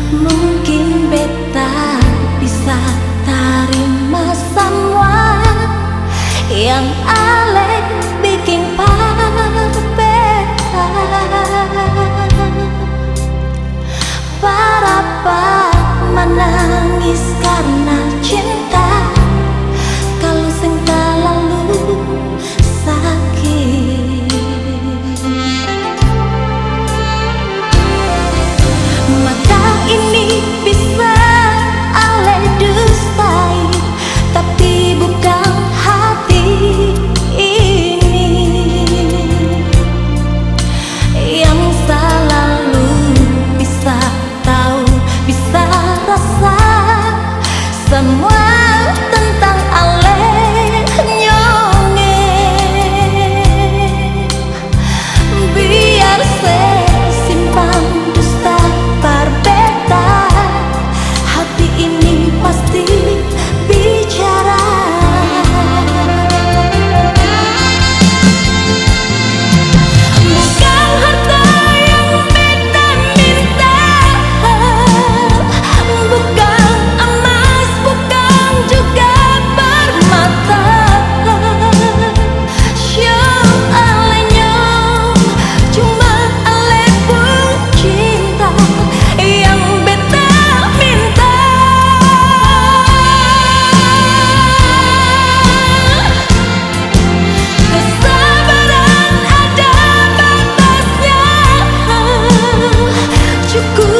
Mungkin beta bisa terima semua yang ale bikin beta. Para menangis karena cinta, kalau sing lalu sakit. Maka ini bisa ale dustai, tapi bukan hati ini yang selalu bisa tahu, bisa rasa semua tentang ale nyonge. Biar saya simpan dusta berbeda, hati ini pasti bicara. Bukan harta yang beta minta, bukan emas, bukan juga permata. Show alenya cuma ale pun cinta yang beta minta. Kesabaran ada batasnya, cukup